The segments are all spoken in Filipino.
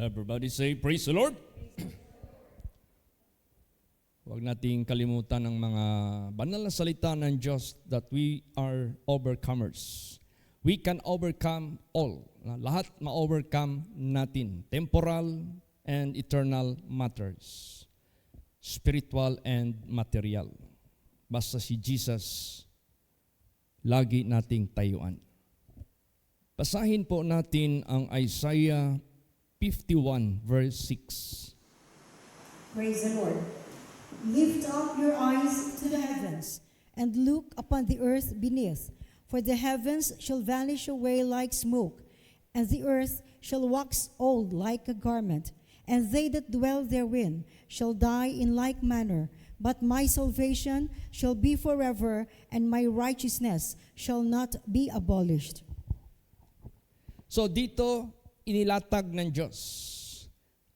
Everybody say, praise the Lord. Huwag nating kalimutan ang mga banal na salita ng Diyos that we are overcomers. We can overcome all. Lahat ma-overcome natin. Temporal and eternal matters. Spiritual and material. Basta si Jesus, lagi nating tayuan. Basahin po natin ang Isaiah 51 verse 6. Praise the Lord. Lift up your eyes to the heavens, and look upon the earth beneath. For the heavens shall vanish away like smoke, and the earth shall wax old like a garment, and they that dwell therein shall die in like manner. But my salvation shall be forever, and my righteousness shall not be abolished. So dito, inilatag ng Diyos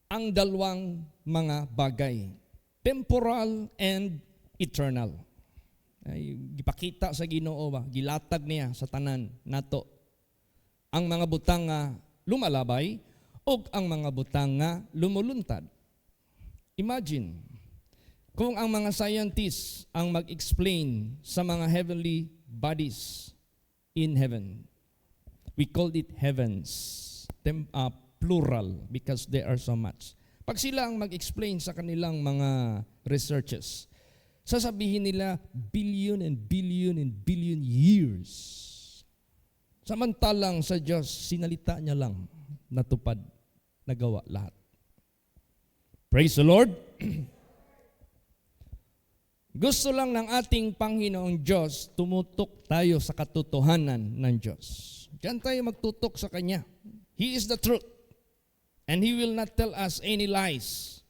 ang dalawang mga bagay, temporal and eternal. Ay, gipakita sa Ginoo ba, gilatag niya sa tanan nato ang mga butang nga lumalabay o ang mga butang nga lumuluntad. Imagine, kung ang mga scientists ang mag-explain sa mga heavenly bodies in heaven. We called it heavens. Plural because there are so much. Pag sila ang mag-explain sa kanilang mga researches, sasabihin nila billion and billion and billion years. Samantalang sa Diyos, sinalita niya lang, natupad, nagawa lahat. Praise the Lord. Gusto lang ng ating Panginoong Diyos, tumutok tayo sa katotohanan ng Diyos. Diyan tayo magtutok sa Kanya. He is the truth. And He will not tell us any lies.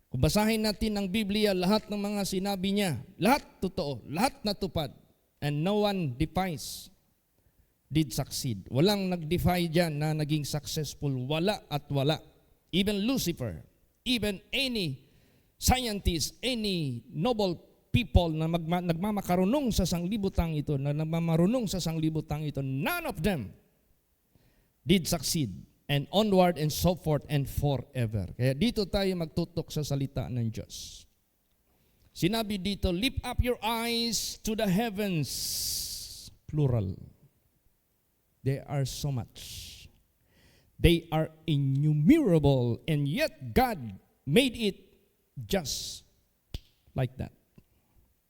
Kung basahin natin ang Biblia, lahat ng mga sinabi niya, lahat totoo, lahat natupad. And no one defies did succeed. Walang nag-defy dyan na naging successful. Wala at wala. Even Lucifer, even any scientist, any noble people na nagmamakarunong sa sanglibutang ito, na nagmamarunong sa sanglibutang ito, none of them did succeed. And onward and so forth and forever. Kaya dito tayo magtutok sa salita ng Diyos. Sinabi dito, lift up your eyes to the heavens. Plural. There are so much. They are innumerable, and yet God made it just like that.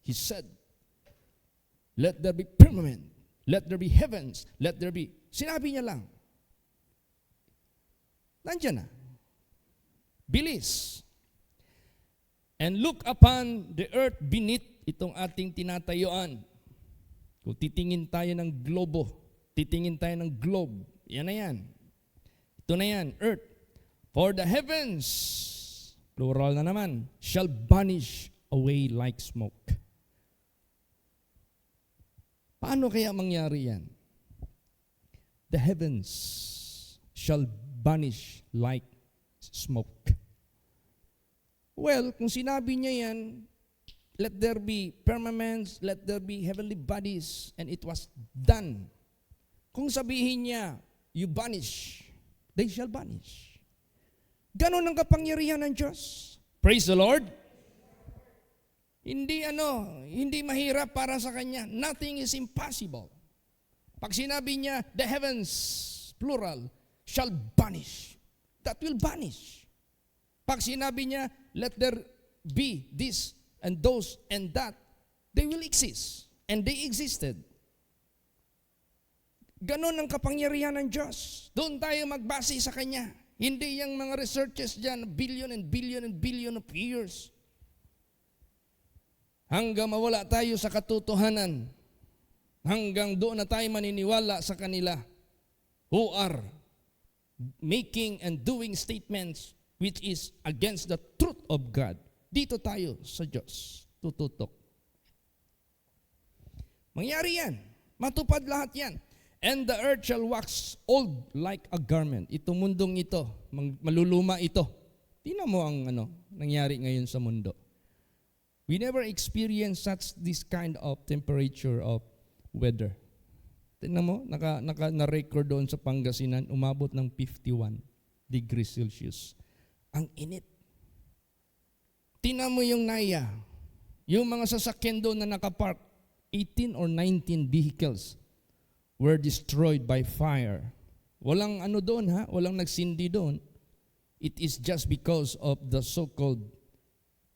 He said, let there be firmament, let there be heavens, let there be. Sinabi niya lang. Nandiyan na. Bilis. And look upon the earth beneath, itong ating tinatayuan. Kung titingin tayo ng globo, titingin tayo ng globe, yan na yan. Ito na yan, earth. For the heavens, plural na naman, shall vanish away like smoke. Paano kaya mangyari yan? The heavens shall vanish like smoke. Well, kung sinabi niya yan, let there be firmaments, let there be heavenly bodies, and it was done. Kung sabihin niya, you vanish, they shall vanish. Ganon ang kapangyarihan ng Diyos. Praise the Lord. Hindi mahirap para sa Kanya. Nothing is impossible. Pag sinabi niya, the heavens, plural, shall vanish. That will vanish. Pag sinabi niya, let there be this and those and that, they will exist. And they existed. Ganon ang kapangyarihan ng Diyos. Doon tayo magbase sa Kanya. Hindi yung mga researches dyan, billion and billion and billion of years. Hanggang mawala tayo sa katotohanan. Hanggang doon na tayo maniniwala sa kanila who are making and doing statements which is against the truth of God. Dito tayo sa Diyos tututok. Mangyari yan. Matupad lahat yan. And the earth shall wax old like a garment. Itong mundong ito, maluluma ito. Tingnan mo ang nangyari ngayon sa mundo. We never experienced this kind of temperature of weather. Tingnan mo, na-record doon sa Pangasinan, umabot ng 51. degrees Celsius. Ang init. Tingnan mo yung Naya. Yung mga sasakyan doon na nakapark, 18 or 19 vehicles were destroyed by fire. Walang ano doon ha, walang nagsindi doon. It is just because of the so-called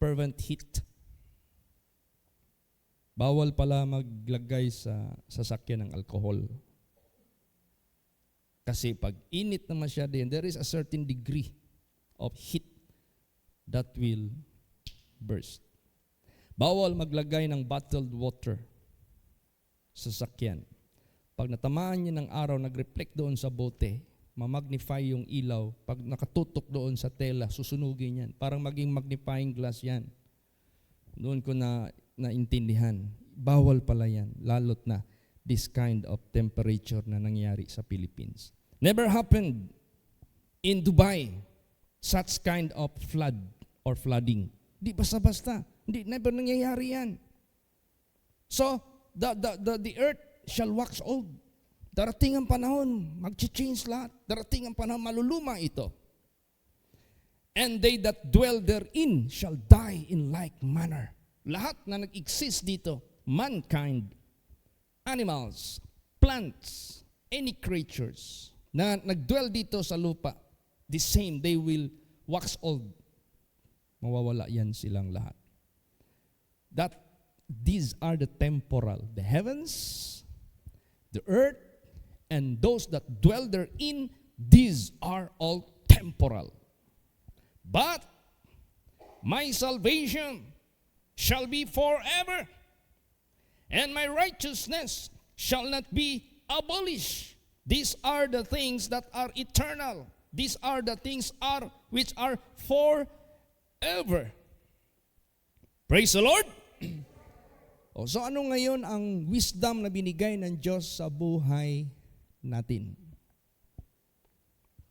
fervent heat. Bawal pala maglagay sa sasakyan ng alcohol. Kasi pag init na masyado yan, there is a certain degree of heat that will burst. Bawal maglagay ng bottled water sa sasakyan. Pag natamaan niya ng araw, nag-reflect doon sa bote, mamagnify yung ilaw. Pag nakatutok doon sa tela, susunugin yan. Parang maging magnifying glass yan. Doon ko naintindihan. Bawal pala yan, lalot na this kind of temperature na nangyari sa Philippines. Never happened in Dubai, such kind of flood or flooding. Di basta-basta. Never nangyayari yan. So, the earth shall wax old. Darating ang panahon, mag-change lahat. Darating ang panahon, maluluma ito. And they that dwell therein shall die in like manner. Lahat na nag-exist dito, mankind, animals, plants, any creatures na nagdwell dito sa lupa, the same, they will wax old. Mawawala yan silang lahat. That these are the temporal, the heavens, the earth, and those that dwell therein, these are all temporal. But my salvation shall be forever, and my righteousness shall not be abolished. These are the things that are eternal. These are the things which are forever. Praise the Lord. So ano ngayon ang wisdom na binigay ng Diyos sa buhay natin?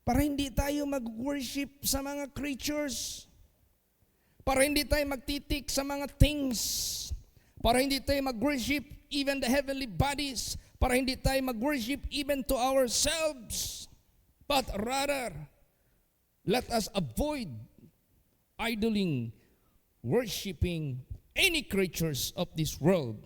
Para hindi tayo mag-worship sa mga creatures. Para hindi tayo magtitik sa mga things. Para hindi tayo mag-worship even the heavenly bodies. Para hindi tayo mag-worship even to ourselves. But rather, let us avoid idling, worshiping any creatures of this world.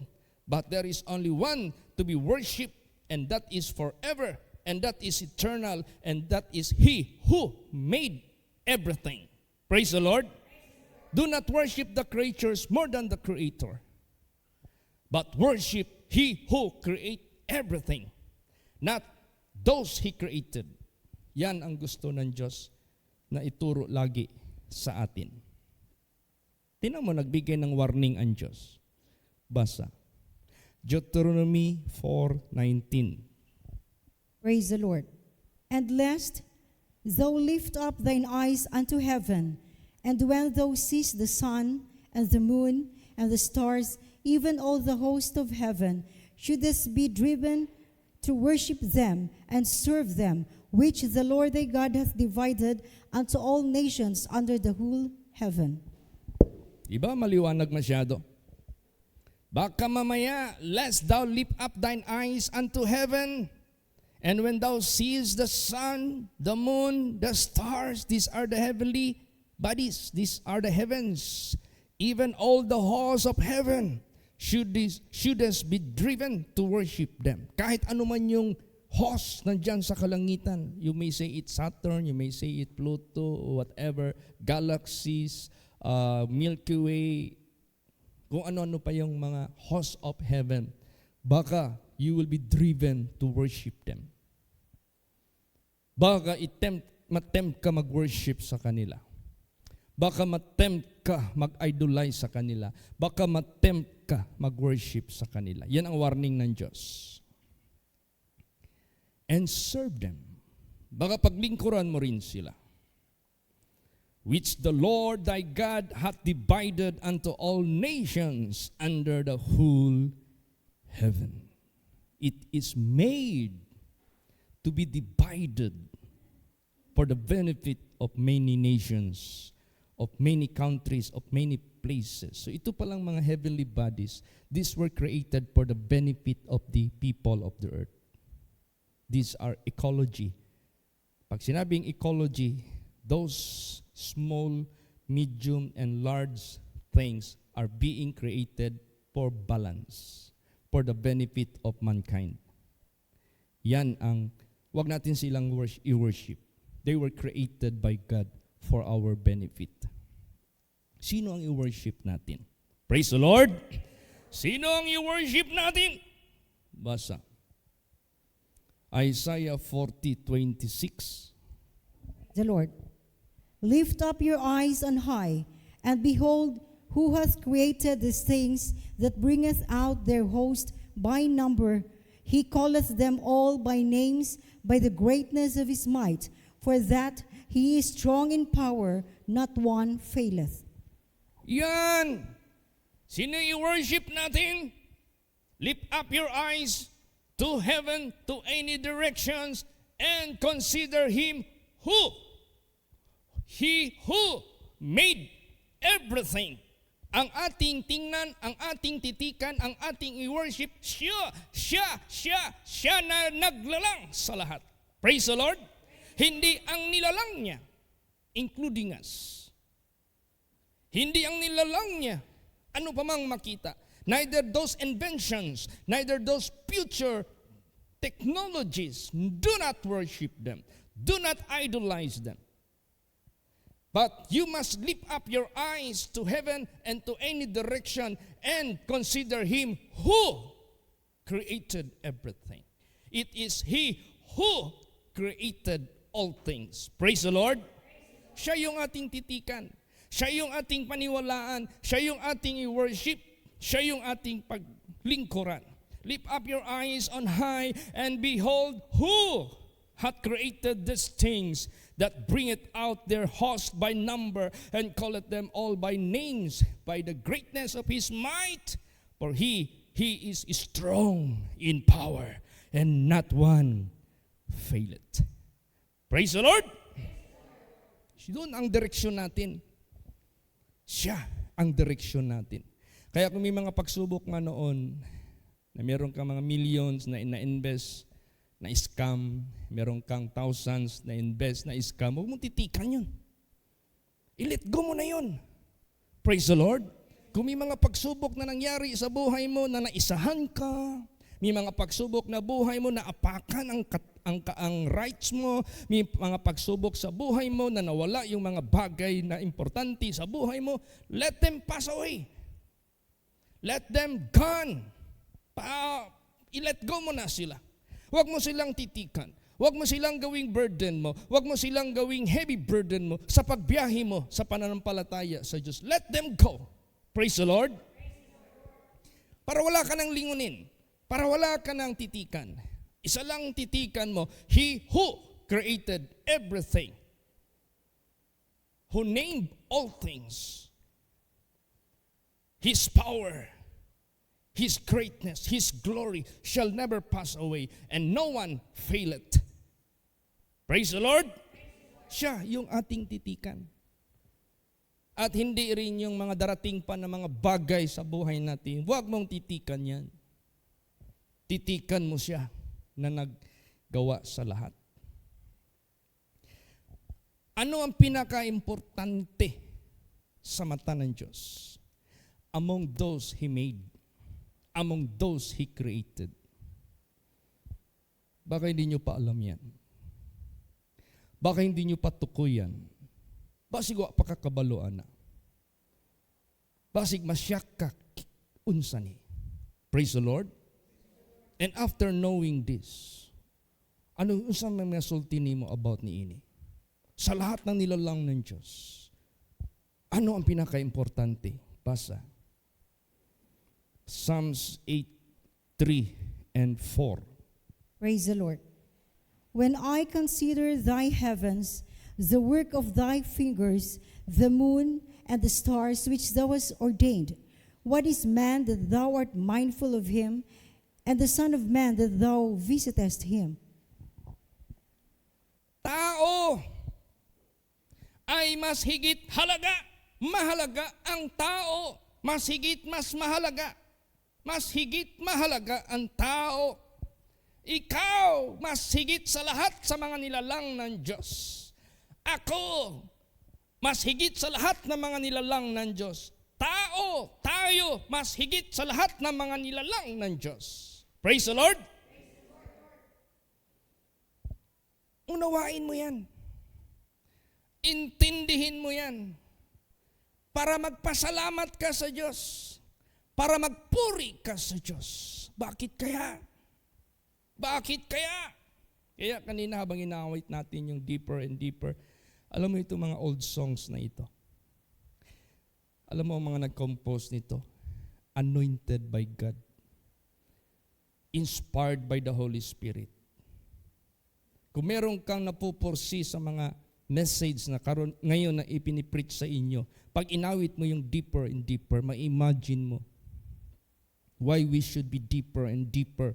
But there is only one to be worshipped, and that is forever, and that is eternal, and that is He who made everything. Praise the Lord. Do not worship the creatures more than the Creator, but worship He who created everything, not those He created. Yan ang gusto ng Diyos na ituro lagi sa atin. Tingnan mo, nagbigay ng warning ang Diyos. Basa. Deuteronomy 4:19. Praise the Lord. And lest thou lift up thine eyes unto heaven, and when thou seest the sun, and the moon, and the stars, even all the host of heaven, shouldest be driven to worship them, and serve them, which the Lord thy God hath divided unto all nations under the whole heaven. Iba maliwanag masyado. Baka mamaya, lest thou lift up thine eyes unto heaven, and when thou seest the sun, the moon, the stars, these are the heavenly bodies, these are the heavens, even all the halls of heaven, shouldest be driven to worship them. Kahit ano man yung host nandyan sa kalangitan, you may say it Saturn, you may say it Pluto, whatever, galaxies, Milky Way, kung ano-ano pa yung mga hosts of heaven, baka you will be driven to worship them. Baka matempt ka mag-worship sa kanila. Baka matempt ka mag-idolize sa kanila. Baka matempt ka mag-worship sa kanila. Yan ang warning ng Diyos. And serve them. Baka paglingkuran mo rin sila. Which the Lord thy God hath divided unto all nations under the whole heaven. It is made to be divided for the benefit of many nations, of many countries, of many places. So ito palang mga heavenly bodies, these were created for the benefit of the people of the earth. These are ecology. Pag sinabing ecology, those small, medium, and large things are being created for balance, for the benefit of mankind. Yan ang, wag natin silang i-worship. They were created by God for our benefit. Sino ang i-worship natin? Praise the Lord! Sino ang i-worship natin? Basa. Isaiah 40:26. The Lord, lift up your eyes on high, and behold, who hath created these things that bringeth out their host by number. He calleth them all by names, by the greatness of his might, for that he is strong in power, not one faileth. Yan! Sino i-worship natin? Lift up your eyes to heaven, to any directions, and consider Him who? He who made everything. Ang ating tingnan, ang ating titikan, ang ating i-worship, siya na naglalang sa lahat. Praise the Lord! Hindi ang nilalang niya, including us. Hindi ang nilalang niya, ano pa mang makita. Neither those inventions, neither those future technologies, do not worship them. Do not idolize them. But you must lift up your eyes to heaven and to any direction and consider Him who created everything. It is He who created all things. Praise the Lord. Siya yung ating titikan. Siya yung ating paniwalaan. Siya yung ating i-worship. Siya yung ating paglingkuran. Lift up your eyes on high and behold who hath created these things that bringeth out their host by number and calleth them all by names, by the greatness of his might. For he is strong in power, and not one faileth. Praise the Lord! Doon ang direksyon natin. Siya ang direksyon natin. Kaya kung may mga pagsubok nga noon, na meron kang mga millions na invest, na scam, meron kang thousands na invest, na scam, huwag mong titikan yun. I-let go mo na yun. Praise the Lord. Kung may mga pagsubok na nangyari sa buhay mo na naisahan ka, may mga pagsubok na buhay mo na apakan ang rights mo, may mga pagsubok sa buhay mo na nawala yung mga bagay na importante sa buhay mo, let them pass away. Let them gone. I-let go mo na sila. Huwag mo silang titikan. Huwag mo silang gawing burden mo. Huwag mo silang gawing heavy burden mo sa pagbiyahe mo sa pananampalataya sa Diyos. Let them go. Praise the Lord. Para wala ka nang lingunin. Para wala ka nang titikan. Isa lang titikan mo, He who created everything, who named all things, His power, His greatness, His glory shall never pass away, and no one faileth. Praise the Lord. Siya yung ating titikan. At hindi rin yung mga darating pa na mga bagay sa buhay natin. Huwag mong titikan yan. Titikan mo siya na naggawa sa lahat. Ano ang pinaka-importante sa mata ng Diyos? Among those He made, among those He created. Baka hindi nyo pa alam yan. Baka hindi nyo pa tukoy yan. Basig wa pakakabaluan na. Basig masyak ka unsa ni. Praise the Lord. And after knowing this, ano unsa may nasulti nimo about niini? Sa lahat ng nilalang ng Diyos, ano ang pinaka-importante? Basa. Psalms 8:3 and 4. Praise the Lord. When I consider thy heavens, the work of thy fingers, the moon and the stars which thou hast ordained, what is man that thou art mindful of him, and the Son of Man that thou visitest him? Tao ay mas higit halaga. Mahalaga ang tao. Mas higit, mas mahalaga. Mas higit mahalaga ang tao. Ikaw, mas higit sa lahat sa mga nilalang ng Diyos. Ako, mas higit sa lahat ng mga nilalang ng Diyos. Tayo, mas higit sa lahat ng mga nilalang ng Diyos. Praise the Lord. Unawain mo yan. Intindihin mo yan. Para magpasalamat ka sa Diyos. Para magpuri ka sa Diyos. Bakit kaya? Bakit kaya? Kaya kanina habang inawit natin yung deeper and deeper, alam mo ito mga old songs na ito. Alam mo ang mga nag-compose nito, anointed by God, inspired by the Holy Spirit. Kung meron kang napupursi sa mga message na ngayon na ipinipreach sa inyo, pag inawit mo yung deeper and deeper, ma-imagine mo why we should be deeper and deeper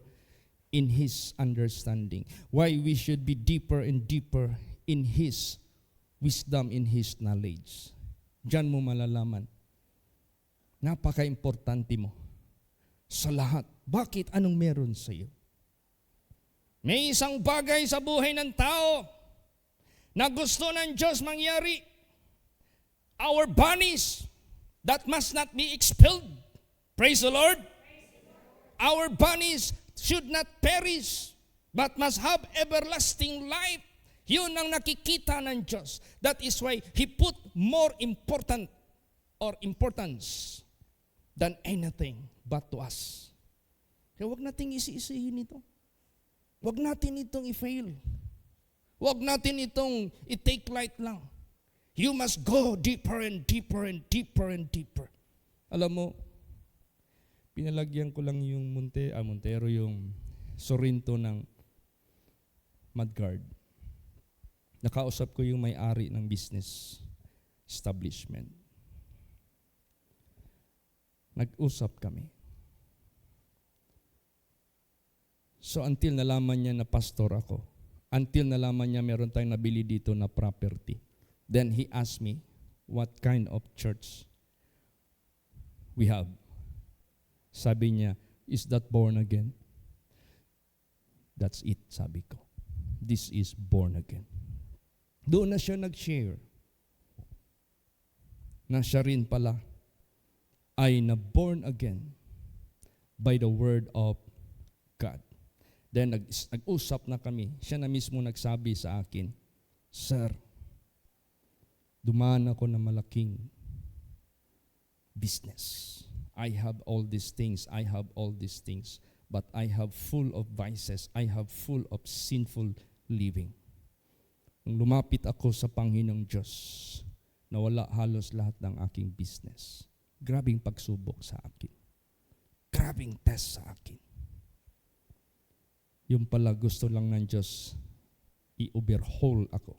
in His understanding. Why we should be deeper and deeper in His wisdom, in His knowledge. Diyan mo malalaman. Napaka-importante mo sa lahat. Bakit? Anong meron sa iyo? May isang bagay sa buhay ng tao na gusto ng Diyos mangyari. Our bodies that must not be expelled. Praise the Lord. Our bodies should not perish, but must have everlasting life. Yun ang nakikita ng Diyos. That is why He put more important or importance than anything but to us. Kaya huwag nating isi-isihin ito. Huwag natin itong i-fail. Huwag natin itong i-take light lang. You must go deeper and deeper and deeper and deeper. Alam mo, pinalagyan ko lang yung Montero, yung Sorrento ng mudguard. Nakausap ko yung may-ari ng business establishment. Nag-usap kami. So until nalaman niya na pastor ako, until nalaman niya meron tayong nabili dito na property, then he asked me what kind of church we have. Sabi niya, is that born again? That's it, sabi ko. This is born again. Doon na siya nag-share na siya rin pala ay na-born again by the word of God. Then nag-usap na kami. Siya na mismo nagsabi sa akin, Sir, dumaan ako na malaking business. I have all these things. But I have full of vices. I have full of sinful living. Nung lumapit ako sa Panginoong Diyos, nawala halos lahat ng aking business. Grabing pagsubok sa akin. Grabing test sa akin. Yung pala gusto lang ng Diyos, i-overhaul ako.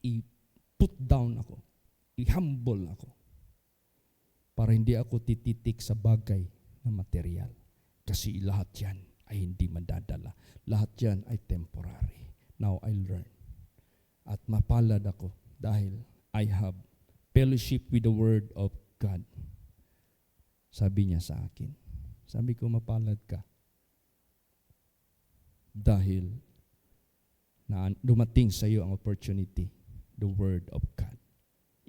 I-put down ako. I-humble ako. Para hindi ako tititik sa bagay na material. Kasi lahat yan ay hindi madadala. Lahat yan ay temporary. Now I learn. At mapalad ako dahil I have fellowship with the Word of God. Sabi niya sa akin. Sabi ko, mapalad ka. Dahil na dumating sa iyo ang opportunity, the Word of God.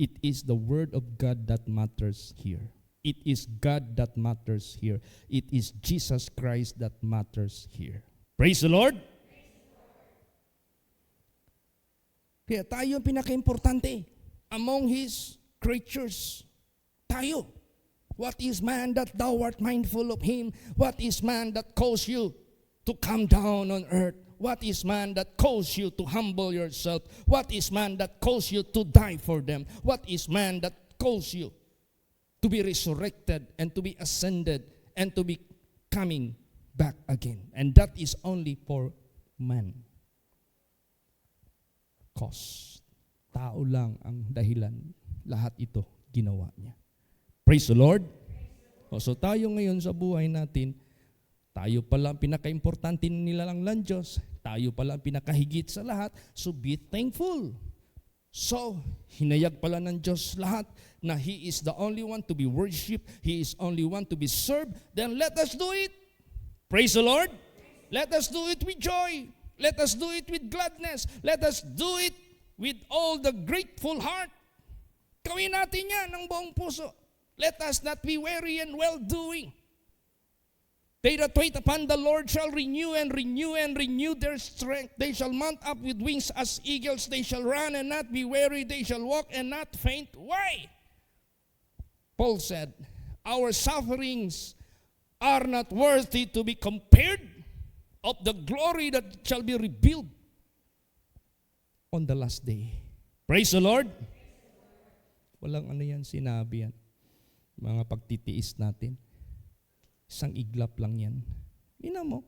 It is the Word of God that matters here. It is God that matters here. It is Jesus Christ that matters here. Praise the Lord! Kaya tayo ang pinaka-importante among His creatures. Tayo. What is man that thou art mindful of him? What is man that calls you to come down on earth? What is man that calls you to humble yourself? What is man that calls you to die for them? What is man that calls you to be resurrected and to be ascended and to be coming back again? And that is only for man. Cause. Tao lang ang dahilan. Lahat ito ginawa niya. Praise the Lord. So tayo ngayon sa buhay natin, tayo pala ang pinaka-importante nila lang ng Diyos. Tayo pala ang pinakahigit sa lahat. So be thankful. So, hinayag pala ng Diyos lahat na He is the only one to be worshipped, He is only one to be served, then let us do it. Praise the Lord. Let us do it with joy. Let us do it with gladness. Let us do it with all the grateful heart. Gawin natin yan ng buong puso. Let us not be weary in well-doing. They that wait upon the Lord shall renew and renew and renew their strength. They shall mount up with wings as eagles. They shall run and not be weary. They shall walk and not faint. Why? Paul said, our sufferings are not worthy to be compared of the glory that shall be revealed on the last day. Praise the Lord. Walang ano yan, sinabi yan. Mga pagtitiis natin. Isang iglap lang yan. Ina mo,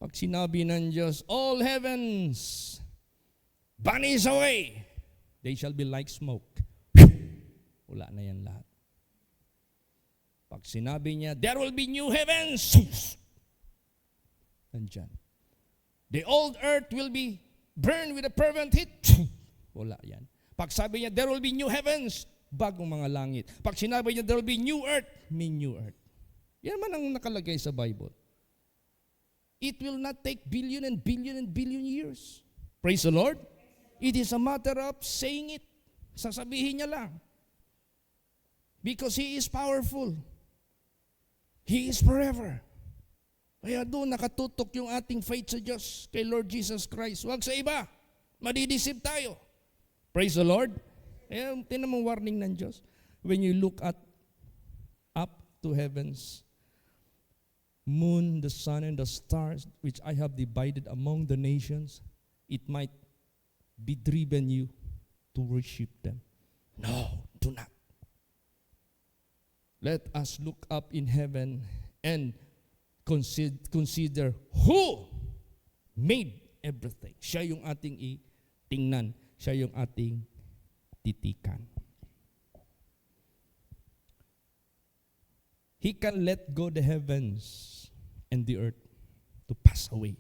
pag sinabi ng Diyos, all heavens vanish away, they shall be like smoke. Wala na yan lahat. Pag sinabi niya, there will be new heavens, nandyan. The old earth will be burned with a fervent heat. Wala yan. Pag sabi niya, there will be new heavens, bagong mga langit. Pag sinabi niya, there will be new earth, may new earth. Yan man ang nakalagay sa Bible. It will not take billion and billion and billion years. Praise the Lord. It is a matter of saying it. Sasabihin niya lang. Because He is powerful. He is forever. Kaya doon nakatutok yung ating faith sa Diyos, kay Lord Jesus Christ. Huwag sa iba. Madidisip tayo. Praise the Lord. Kaya tinan mo warning ng Diyos. When you look up to heavens, moon, the sun, and the stars, which I have divided among the nations, it might be driven you to worship them. No, do not. Let us look up in heaven and consider who made everything. Siya yung ating itingnan. Siya yung ating titikan. He can let go the heavens and the earth to pass away.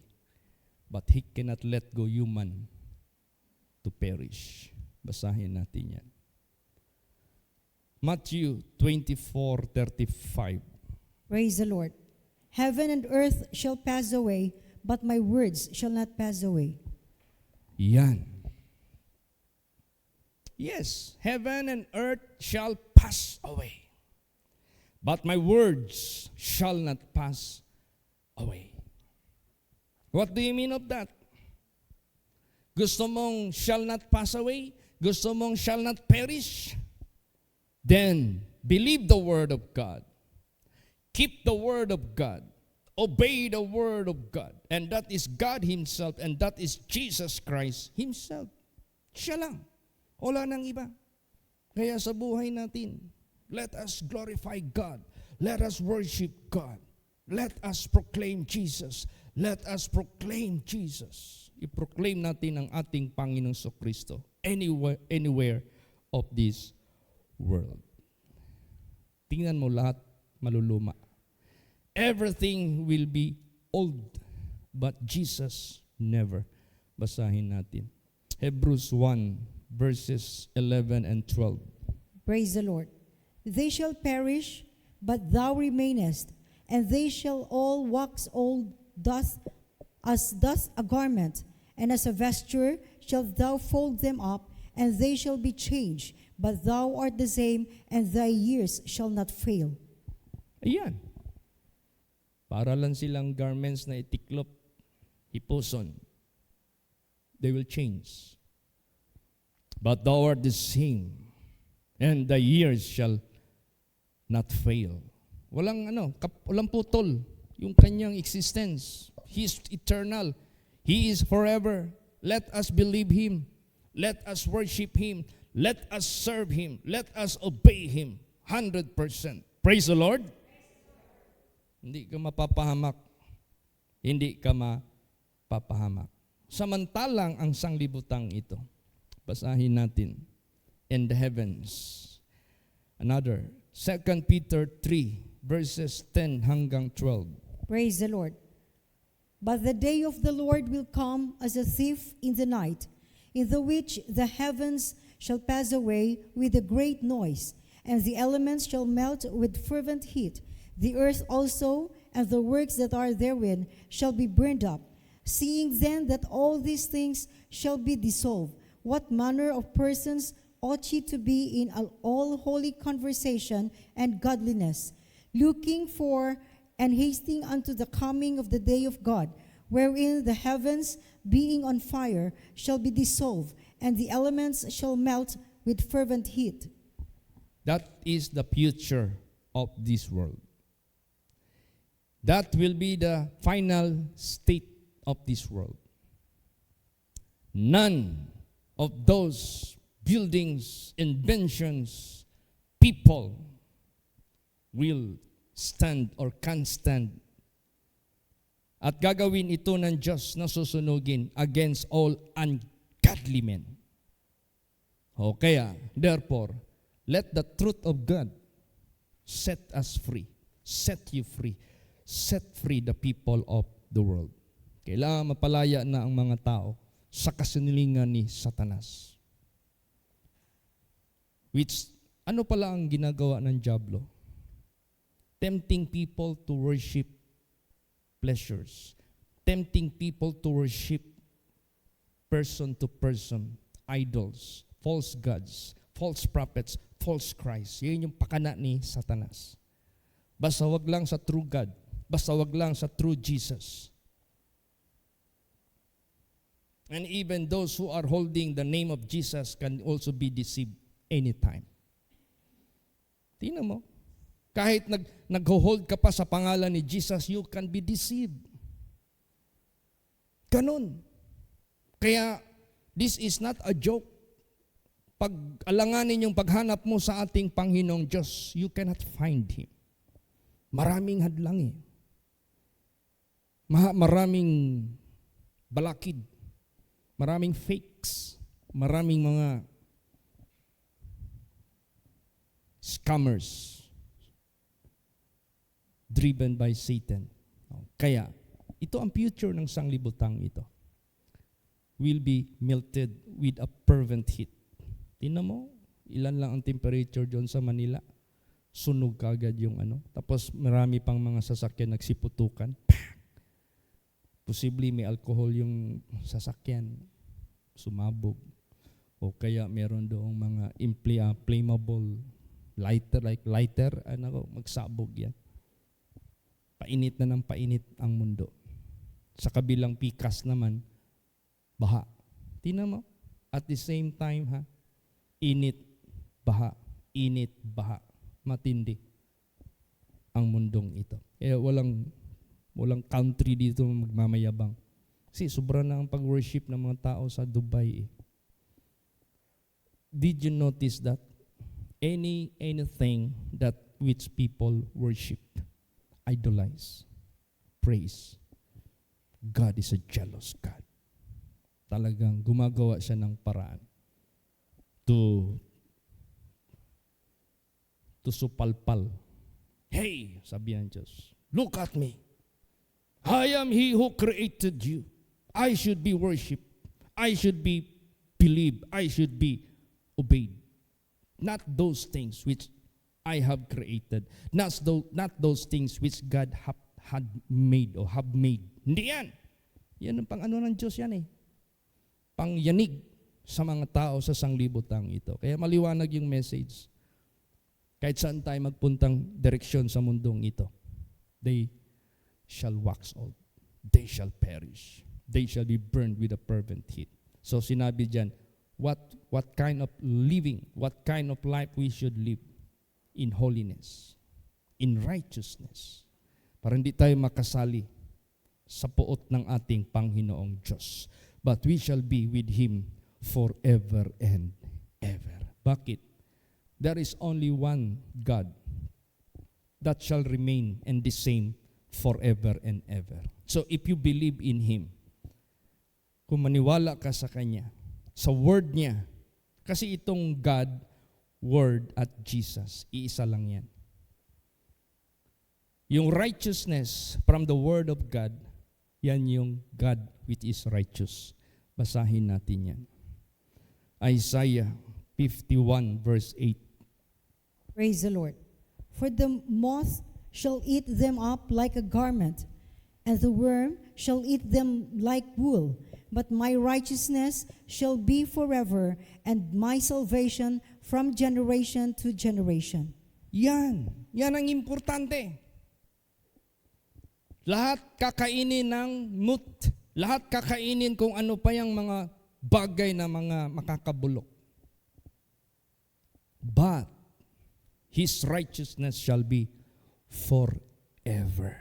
But He cannot let go human to perish. Basahin natin yan. Matthew 24:35. Praise the Lord. Heaven and earth shall pass away, but my words shall not pass away. Yan. Yes, heaven and earth shall pass away, but my words shall not pass away. What do you mean of that? Gusto mong shall not pass away? Gusto mong shall not perish? Then, believe the word of God. Keep the word of God. Obey the word of God. And that is God Himself, and that is Jesus Christ Himself. Siya lang. Wala nang iba. Kaya sa buhay natin, let us glorify God. Let us worship God. Let us proclaim Jesus. Let us proclaim Jesus. I-proclaim natin ang ating Panginoong Kristo anywhere of this world. Tingnan mo lahat maluluma. Everything will be old, but Jesus never. Basahin natin. Hebrews 1 verses 11 and 12. Praise the Lord. They shall perish, but thou remainest, and they shall all wax old, doth a garment, and as a vesture shalt thou fold them up, and they shall be changed, but thou art the same, and thy years shall not fail. Ayan. Para lang silang garments na itiklop, hipuson. They will change. But thou art the same, and thy years shall not fail. Walang walang putol yung kanyang existence. He is eternal. He is forever. Let us believe Him. Let us worship Him. Let us serve Him. Let us obey Him 100%. Praise the Lord. Hindi ka mapapahamak. Hindi ka mapapahamak. Samantalang ang sanglibutang ito. Basahin natin. In the heavens. Another. 2 Peter 3 verses 10 hanggang 12. Praise the Lord. But the day of the Lord will come as a thief in the night, in the which the heavens shall pass away with a great noise, and the elements shall melt with fervent heat. The earth also and the works that are therein shall be burned up. Seeing then that all these things shall be dissolved, what manner of persons ought ye to be in all holy conversation and godliness, looking for and hasting unto the coming of the day of God, wherein the heavens, being on fire, shall be dissolved, and the elements shall melt with fervent heat. That is the future of this world. That will be the final state of this world. None of those buildings, inventions, people will stand or can stand. At gagawin ito ng Diyos na susunugin against all ungodly men. O kaya, therefore, let the truth of God set us free, set you free, set free the people of the world. Kailangan mapalaya na ang mga tao sa kasinilingan ni Satanas. Which, ano pala ang ginagawa ng Diablo? Tempting people to worship pleasures. Tempting people to worship person to person, idols, false gods, false prophets, false Christ. Yan yung pakana ni Satanas. Basta wag lang sa true God. Basta wag lang sa true Jesus. And even those who are holding the name of Jesus can also be deceived anytime. Tingnan mo. Kahit nag-hold ka pa sa pangalan ni Jesus, you can be deceived. Ganun. Kaya, this is not a joke. Pag alanganin yung paghanap mo sa ating Panginoong Diyos, you cannot find Him. Maraming hadlang eh. Maraming balakid. Maraming fakes. Maraming mga scammers driven by Satan. Kaya, ito ang future ng sanglibutang ito. Will be melted with a fervent heat. Tingnan mo, ilan lang ang temperature doon sa Manila. Sunog kagad yung ano. Tapos marami pang mga sasakyan nagsiputukan. Posible may alcohol yung sasakyan. Sumabog. O kaya meron doong mga flammable lighter, magsabog yan. Painit na ng painit ang mundo. Sa kabilang pikas naman, baha. Tingnan mo, at the same time, init, baha, matindi ang mundong ito. Walang country dito magmamayabang. Kasi sobra na ang pag-worship ng mga tao sa Dubai. Did you notice that? Anything that which people worship, idolize, praise, God is a jealous God. Talagang gumagawa siya ng paraan to supalpal. Hey, sabi ng Diyos, look at me. I am He who created you. I should be worshipped. I should be believed. I should be obeyed. Not those things which I have created. Not those things which God had made or have made. Hindi yan. Yan ang pang ano ng Diyos yan eh. Pangyanig sa mga tao sa sanglibutang ito. Kaya maliwanag yung message. Kahit saan tayo magpuntang direksyon sa mundong ito, they shall wax old. They shall perish. They shall be burned with a fervent heat. So sinabi dyan, what kind of living, what kind of life we should live in holiness, in righteousness, para hindi tayo makasali sa puot ng ating Panginoong Diyos. But we shall be with Him forever and ever. Bakit? There is only one God that shall remain and the same forever and ever. So if you believe in Him, kung maniwala ka sa Kanya, sa Word niya, kasi itong God, Word at Jesus, iisa lang yan. Yung righteousness from the Word of God, yan yung God which is righteous. Basahin natin yan. Isaiah 51 verse 8. Praise the Lord. For the moth shall eat them up like a garment, and the worm shall eat them like wool. But my righteousness shall be forever, and my salvation from generation to generation. Yan ang importante. Lahat kakainin ng mut. Lahat kakainin kung ano pa yung mga bagay na mga makakabulok. But his righteousness shall be forever.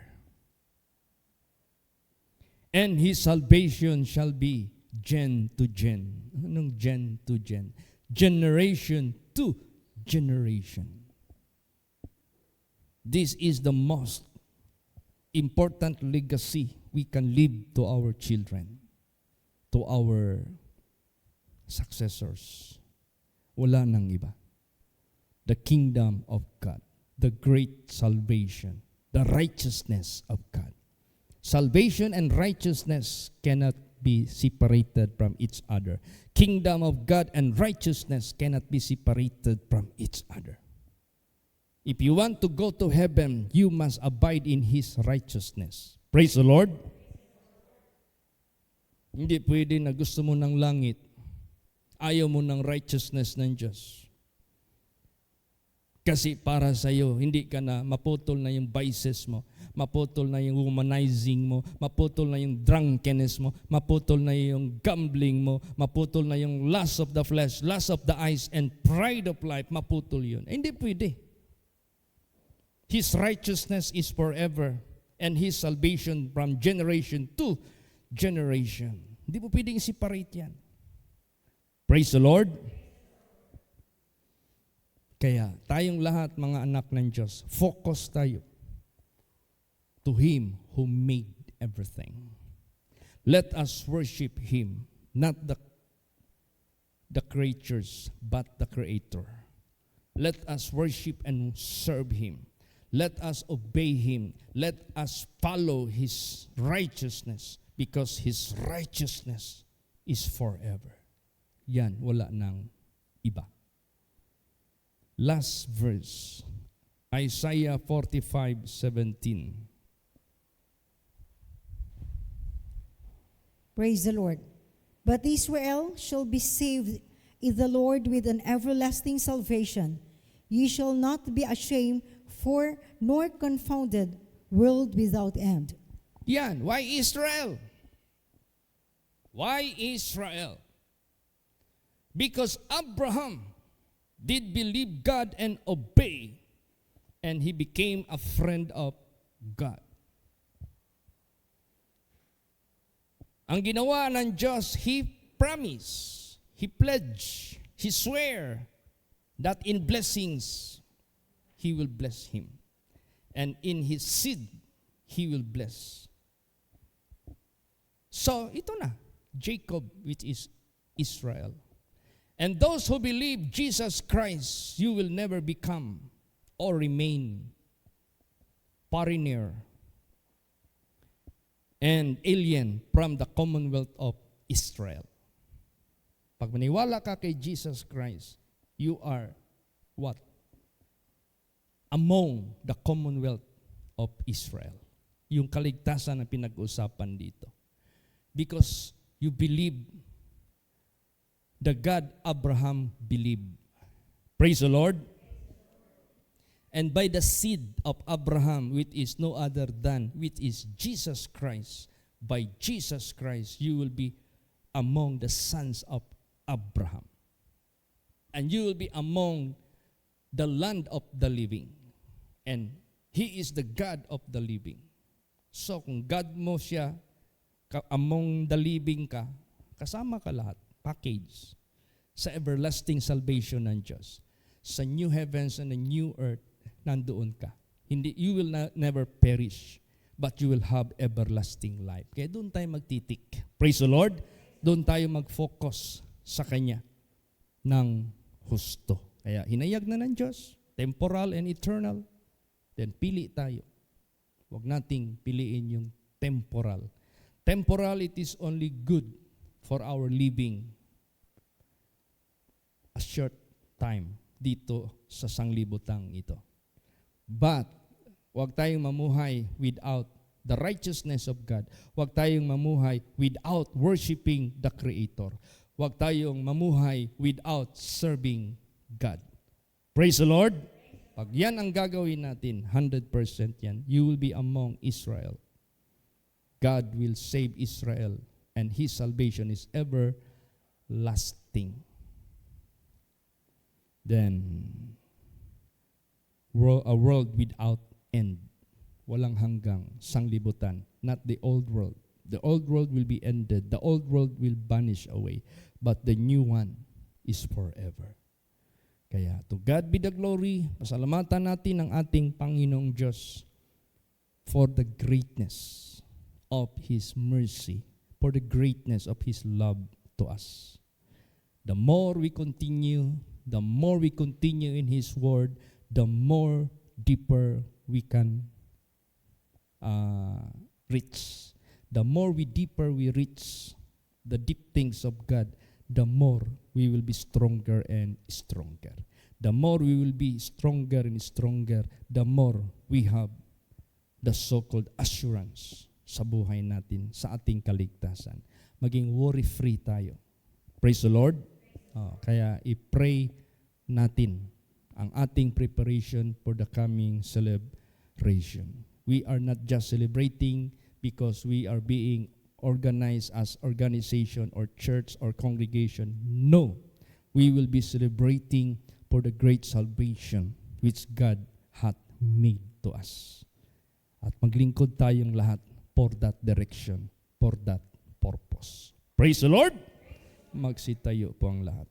And his salvation shall be gen to gen. Anong gen to gen? Generation to generation. This is the most important legacy we can leave to our children, to our successors. Wala nang iba. The kingdom of God, the great salvation, the righteousness of God. Salvation and righteousness cannot be separated from each other. Kingdom of God and righteousness cannot be separated from each other. If you want to go to heaven, you must abide in His righteousness. Praise the Lord. Hindi pwede na gusto mo ng langit, ayaw mo ng righteousness ng Diyos. Kasi para sa iyo, hindi ka na maputol na yung vices mo, maputol na yung womanizing mo, maputol na yung drunkenness mo, maputol na yung gambling mo, maputol na yung lust of the flesh, lust of the eyes, and pride of life, maputol yun. Hindi pwede. His righteousness is forever, and His salvation from generation to generation. Hindi po pwedeng separate yan. Praise the Lord. Kaya tayong lahat mga anak ng Diyos, focus tayo to Him who made everything. Let us worship Him, not the creatures, but the Creator. Let us worship and serve Him. Let us obey Him. Let us follow His righteousness, because His righteousness is forever. Yan, wala nang iba. Last verse, Isaiah 45:17. Praise the Lord. But Israel shall be saved in the Lord with an everlasting salvation. Ye shall not be ashamed, for nor confounded, world without end. Yan, why Israel? Why Israel? Because Abraham did believe God and obey, and he became a friend of God. Ang ginawa ng Diyos, He promised, He pledged, He swear that in blessings, He will bless him. And in his seed, He will bless. So, ito na, Jacob, which is Israel. And those who believe Jesus Christ, you will never become or remain foreigner and alien from the commonwealth of Israel. Pag maniwala ka kay Jesus Christ, you are what? Among the commonwealth of Israel. Yung kaligtasan na pinag-usapan dito. Because you believe the God Abraham believed. Praise the Lord. And by the seed of Abraham, which is no other than, which is Jesus Christ, by Jesus Christ, you will be among the sons of Abraham. And you will be among the land of the living. And He is the God of the living. So kung God mo siya, among the living ka, kasama ka lahat. Package sa everlasting salvation ng Diyos. Sa new heavens and a new earth, nandoon ka. Hindi, you will never perish, but you will have everlasting life. Kaya doon tayo magtitik. Praise the Lord. Doon tayo mag-focus sa Kanya ng husto. Kaya hinayag na ng Diyos, temporal and eternal. Then pili tayo. Huwag nating piliin yung temporal. Temporal, it is only good for our living. short time dito sa sanglibutang ito. But, huwag tayong mamuhay without the righteousness of God. Huwag tayong mamuhay without worshiping the Creator. Huwag tayong mamuhay without serving God. Praise the Lord! Pag yan ang gagawin natin, 100% yan, you will be among Israel. God will save Israel and His salvation is everlasting. Then, a world without end. Walang hanggang sanglibutan. Not the old world. The old world will be ended. The old world will vanish away. But the new one is forever. Kaya, to God be the glory. Pasalamatan natin ang ating Panginoong Diyos for the greatness of His mercy, for the greatness of His love to us. The more we continue in His Word, the more deeper we can reach. The more deeper we reach the deep things of God, the more we will be stronger and stronger. The more we will be stronger and stronger, the more we have the so-called assurance sa buhay natin, sa ating kaligtasan. Maging worry-free tayo. Praise the Lord. Kaya i-pray natin ang ating preparation for the coming celebration. We are not just celebrating because we are being organized as organization or church or congregation. No, we will be celebrating for the great salvation which God hath made to us. At maglingkod tayong lahat for that direction, for that purpose. Praise the Lord! Magsitayo po ang lahat.